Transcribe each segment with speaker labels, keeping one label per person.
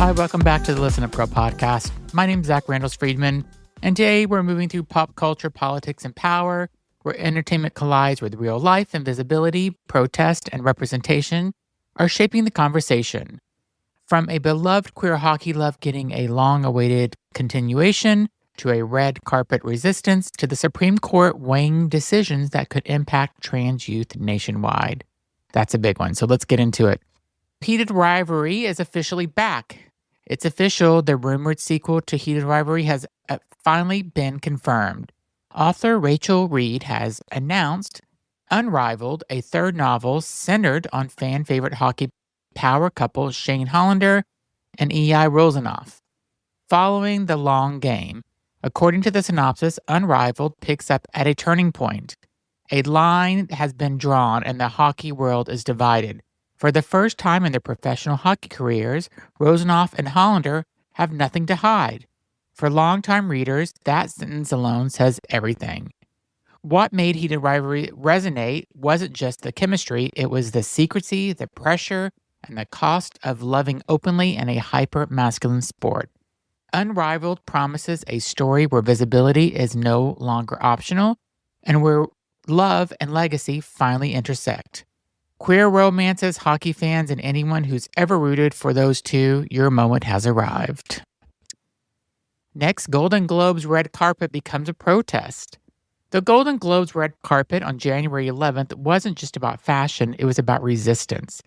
Speaker 1: Hi, welcome back to the Listen Up Girl podcast. My name is Zach Randles-Friedman, and today we're moving through pop culture, politics, and power, where entertainment collides with real life and visibility, protest, and representation are shaping the conversation. From a beloved queer hockey love getting a long-awaited continuation, to a red carpet resistance, to the Supreme Court weighing decisions that could impact trans youth nationwide. That's a big one, so let's get into it. Heated Rivalry is officially back. It's official. The rumored sequel to Heated Rivalry has finally been confirmed. Author Rachel Reid has announced Unrivaled, a third novel centered on fan-favorite hockey power couple Shane Hollander and Ilya Rozanov. Following the long game, according to the synopsis, Unrivaled picks up at a turning point. A line has been drawn and the hockey world is divided. For the first time in their professional hockey careers, Rozanov and Hollander have nothing to hide. For longtime readers, that sentence alone says everything. What made Heated Rivalry resonate wasn't just the chemistry, it was the secrecy, the pressure, and the cost of loving openly in a hyper-masculine sport. Unrivaled promises a story where visibility is no longer optional and where love and legacy finally intersect. Queer romances, hockey fans, and anyone who's ever rooted for those two, your moment has arrived. Next, Golden Globes red carpet becomes a protest. The Golden Globes red carpet on January 11th wasn't just about fashion, it was about resistance.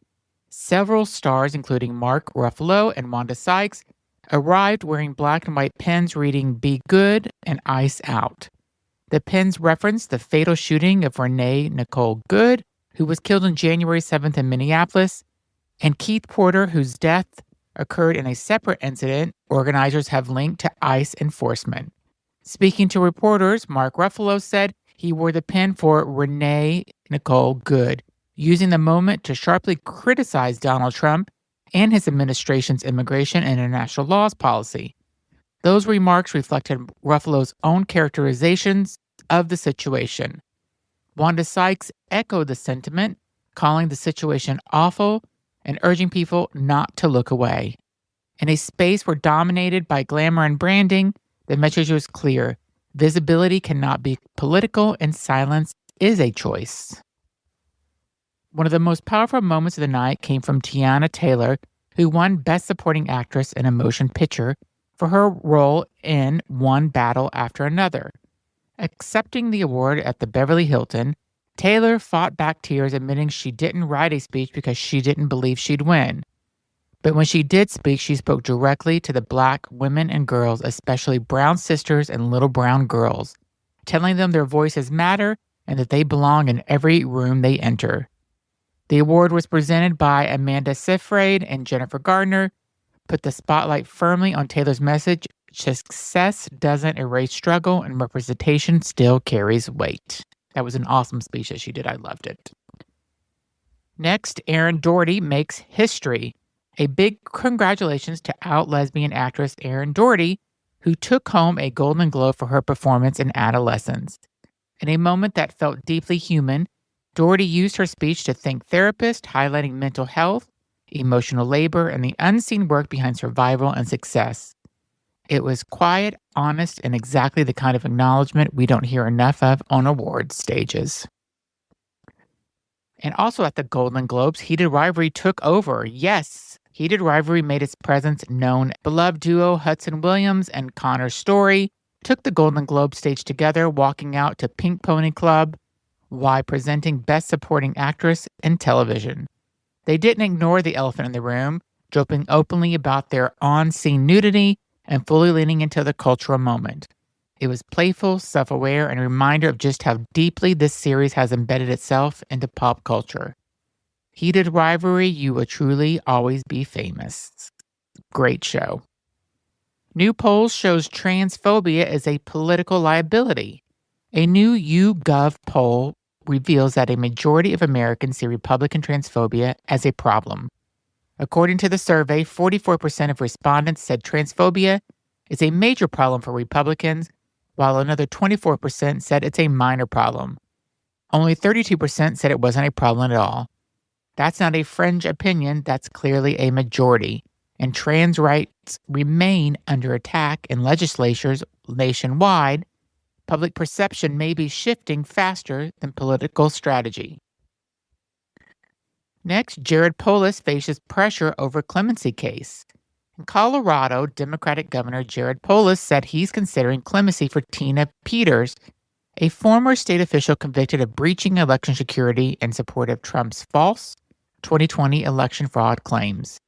Speaker 1: Several stars, including Mark Ruffalo and Wanda Sykes, arrived wearing black and white pins reading "Be Good" and "Ice Out." The pins referenced the fatal shooting of Renee Nicole Good, who was killed on January 7th in Minneapolis, and Keith Porter, whose death occurred in a separate incident organizers have linked to ICE enforcement. Speaking to reporters, Mark Ruffalo said he wore the pin for Renee Nicole Good, using the moment to sharply criticize Donald Trump and his administration's immigration and international laws policy. Those remarks reflected Ruffalo's own characterizations of the situation. Wanda Sykes echoed the sentiment, calling the situation awful and urging people not to look away. In a space where dominated by glamour and branding, the message was clear. Visibility cannot be political and silence is a choice. One of the most powerful moments of the night came from Teyana Taylor, who won Best Supporting Actress in a Motion Picture for her role in One Battle After Another. Accepting the award at the Beverly Hilton, Taylor fought back tears, admitting she didn't write a speech because she didn't believe she'd win. But when she did speak, she spoke directly to the Black women and girls, especially brown sisters and little brown girls, telling them their voices matter and that they belong in every room they enter. The award was presented by Amanda Seyfried and Jennifer Gardner, put the spotlight firmly on Taylor's message: success doesn't erase struggle and representation still carries weight. That was an awesome speech that she did. I loved it. Next, Erin Doherty makes history. A big congratulations to out lesbian actress Erin Doherty, who took home a Golden Globe for her performance in Adolescence. In a moment that felt deeply human, Doherty used her speech to thank therapists, highlighting mental health, emotional labor, and the unseen work behind survival and success. It was quiet, honest, and exactly the kind of acknowledgement we don't hear enough of on awards stages. And also at the Golden Globes, Heated Rivalry took over. Yes, Heated Rivalry made its presence known. Beloved duo Hudson Williams and Connor Storrie took the Golden Globe stage together, walking out to Pink Pony Club while presenting Best Supporting Actress in Television. They didn't ignore the elephant in the room, joking openly about their on-scene nudity and fully leaning into the cultural moment. It was playful, self-aware, and a reminder of just how deeply this series has embedded itself into pop culture. Heated Rivalry, you will truly always be famous. Great show. New polls shows transphobia is a political liability. A new YouGov poll reveals that a majority of Americans see Republican transphobia as a problem. According to the survey, 44% of respondents said transphobia is a major problem for Republicans, while another 24% said it's a minor problem. Only 32% said it wasn't a problem at all. That's not a fringe opinion, that's clearly a majority. and trans rights remain under attack in legislatures nationwide, public perception may be shifting faster than political strategy. Next, Jared Polis faces pressure over clemency case. In Colorado, Democratic Governor Jared Polis said he's considering clemency for Tina Peters, a former state official convicted of breaching election security in support of Trump's false 2020 election fraud claims.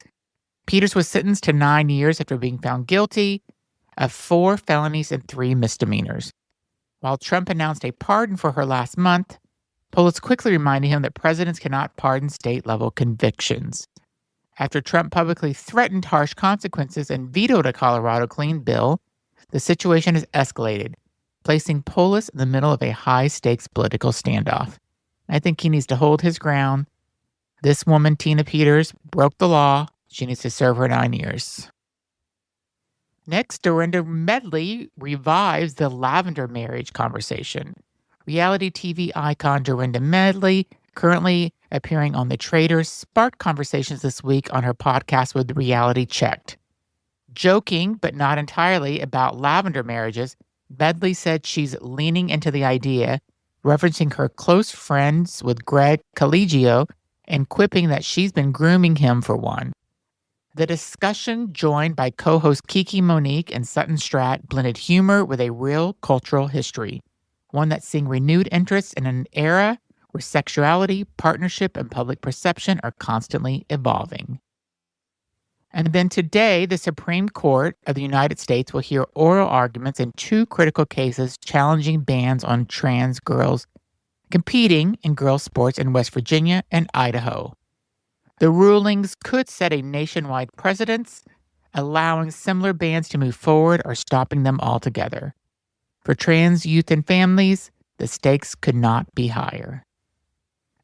Speaker 1: Peters was sentenced to 9 years after being found guilty of 4 felonies and 3 misdemeanors. While Trump announced a pardon for her last month, Polis quickly reminded him that presidents cannot pardon state-level convictions. After Trump publicly threatened harsh consequences and vetoed a Colorado clean bill, the situation has escalated, placing Polis in the middle of a high-stakes political standoff. I think he needs to hold his ground. This woman, Tina Peters, broke the law. She needs to serve her 9 years. Next, Dorinda Medley revives the lavender marriage conversation. Reality TV icon Dorinda Medley, currently appearing on The Traitors, sparked conversations this week on her podcast with Reality Checked. Joking, but not entirely, about lavender marriages, Medley said she's leaning into the idea, referencing her close friends with Greg Collegio and quipping that she's been grooming him for one. The discussion, joined by co-host Kiki Monique and Sutton Stratt, blended humor with a real cultural history, one that's seeing renewed interest in an era where sexuality, partnership, and public perception are constantly evolving. And then today, the Supreme Court of the United States will hear oral arguments in 2 critical cases challenging bans on trans girls competing in girls' sports in West Virginia and Idaho. The rulings could set a nationwide precedent, allowing similar bans to move forward or stopping them altogether. For trans youth and families, the stakes could not be higher.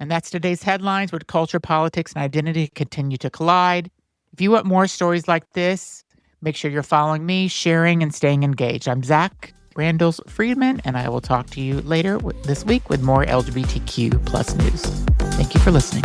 Speaker 1: And that's today's headlines, where culture, politics, and identity continue to collide. If you want more stories like this, make sure you're following me, sharing, and staying engaged. I'm Zach Randles-Friedman, and I will talk to you later this week with more LGBTQ plus news. Thank you for listening.